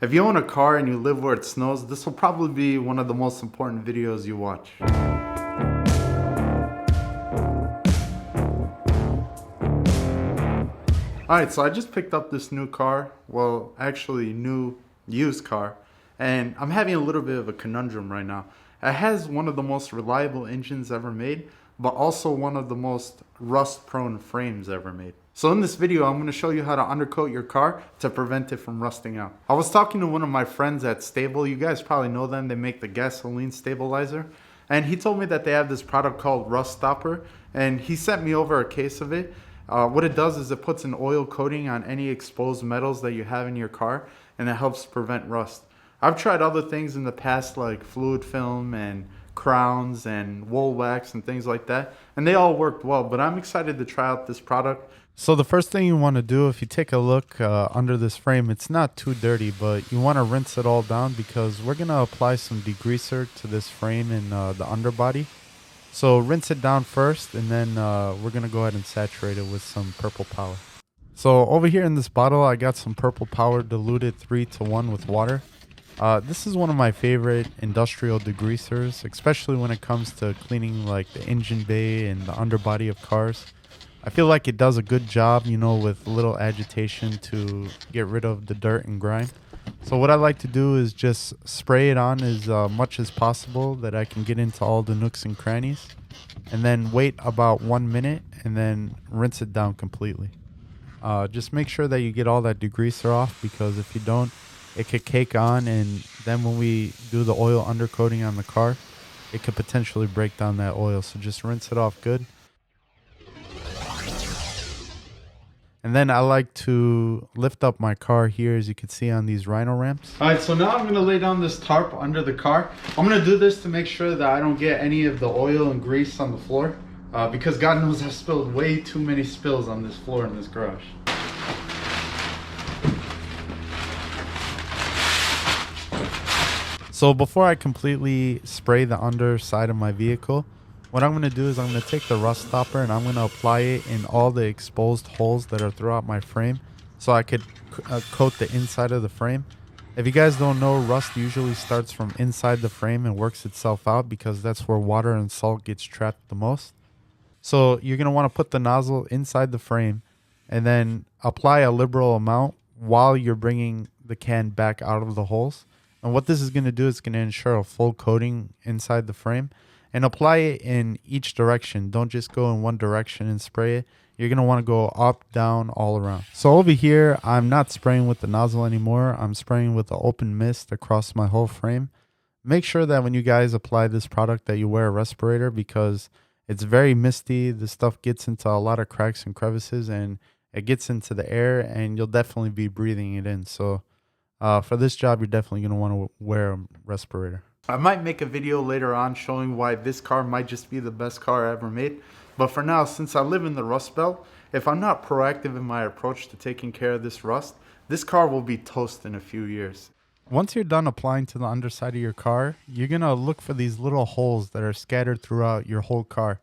If you own a car and you live where it snows, this will probably be one of the most important videos you watch. Alright, so I just picked up this new car, well actually new used car, and I'm having a little bit of a conundrum right now. It has one of the most reliable engines ever made, but also one of the most rust prone frames ever made. So in this video, I'm going to show you how to undercoat your car to prevent it from rusting out. I was talking to one of my friends at STABIL. You guys probably know them. They make the gasoline stabilizer. And he told me that they have this product called Rust Stopper. And he sent me over a case of it. What it does is it puts an oil coating on any exposed metals that you have in your car. And it helps prevent rust. I've tried other things in the past like fluid film and crowns and wool wax and things like that. And they all worked well. But I'm excited to try out this product. So the first thing you want to do, if you take a look under this frame, it's not too dirty, but you want to rinse it all down because we're going to apply some degreaser to this frame and the underbody. So rinse it down first, and then we're going to go ahead and saturate it with some purple power. So over here in this bottle, I got some purple power diluted 3-to-1 with water. This is one of my favorite industrial degreasers, especially when it comes to cleaning like the engine bay and the underbody of cars. I feel like it does a good job, you know, with little agitation to get rid of the dirt and grime. So what I like to do is just spray it on as much as possible that I can get into all the nooks and crannies. And then wait about 1 minute and then rinse it down completely. Just make sure that you get all that degreaser off, because if you don't, it could cake on, and then when we do the oil undercoating on the car, it could potentially break down that oil. So just rinse it off good. And then I like to lift up my car here, as you can see on these rhino ramps. All right, so now I'm gonna lay down this tarp under the car. I'm gonna do this to make sure that I don't get any of the oil and grease on the floor, because God knows I've spilled way too many spills on this floor in this garage. So before I completely spray the underside of my vehicle, what I'm going to do is I'm going to take the rust stopper and I'm going to apply it in all the exposed holes that are throughout my frame, so I could coat the inside of the frame. If you guys don't know, rust usually starts from inside the frame and works itself out, because that's where water and salt gets trapped the most. So you're going to want to put the nozzle inside the frame and then apply a liberal amount while you're bringing the can back out of the holes. And what this is going to do is going to ensure a full coating inside the frame. And apply it in each direction. Don't just go in one direction and spray it. You're going to want to go up, down, all around. So over here, I'm not spraying with the nozzle anymore. I'm spraying with the open mist across my whole frame. Make sure that when you guys apply this product that you wear a respirator, because it's very misty. This stuff gets into a lot of cracks and crevices, and it gets into the air, and you'll definitely be breathing it in. So for this job, you're definitely going to want to wear a respirator. I might make a video later on showing why this car might just be the best car I ever made. But for now, since I live in the Rust Belt, if I'm not proactive in my approach to taking care of this rust, this car will be toast in a few years. Once you're done applying to the underside of your car, you're going to look for these little holes that are scattered throughout your whole car.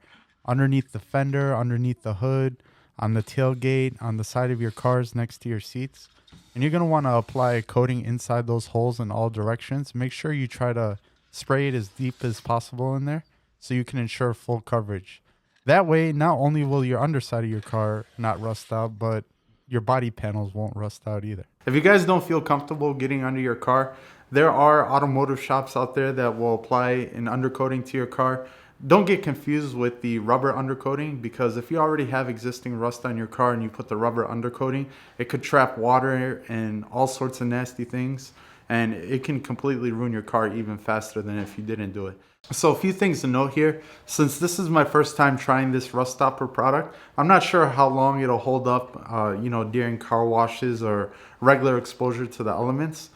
Underneath the fender, underneath the hood, on the tailgate, on the side of your cars next to your seats. And you're going to want to apply a coating inside those holes in all directions. Make sure you try to spray it as deep as possible in there so you can ensure full coverage. That way, not only will your underside of your car not rust out, but your body panels won't rust out either. If you guys don't feel comfortable getting under your car, there are automotive shops out there that will apply an undercoating to your car. Don't get confused with the rubber undercoating, because if you already have existing rust on your car and you put the rubber undercoating, it could trap water and all sorts of nasty things. And it can completely ruin your car even faster than if you didn't do it. So a few things to note here. Since this is my first time trying this rust stopper product, I'm not sure how long it'll hold up, during car washes or regular exposure to the elements.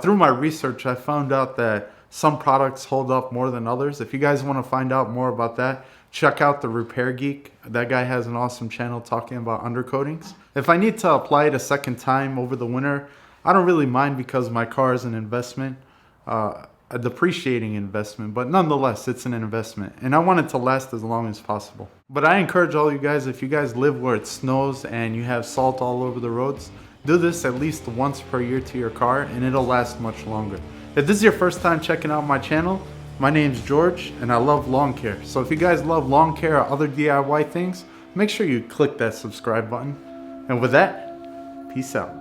Through my research, I found out that some products hold up more than others. If you guys want to find out more about that, check out the Repair Geek. That guy has an awesome channel talking about undercoatings. If I need to apply it a second time over the winter, I don't really mind, because my car is an investment, a depreciating investment, but nonetheless, it's an investment, and I want it to last as long as possible. But I encourage all you guys, if you guys live where it snows and you have salt all over the roads, Do this at least once per year to your car and it'll last much longer. If this is your first time checking out my channel, my name's George and I love lawn care. So if you guys love lawn care or other DIY things, make sure you click that subscribe button. And with that, peace out.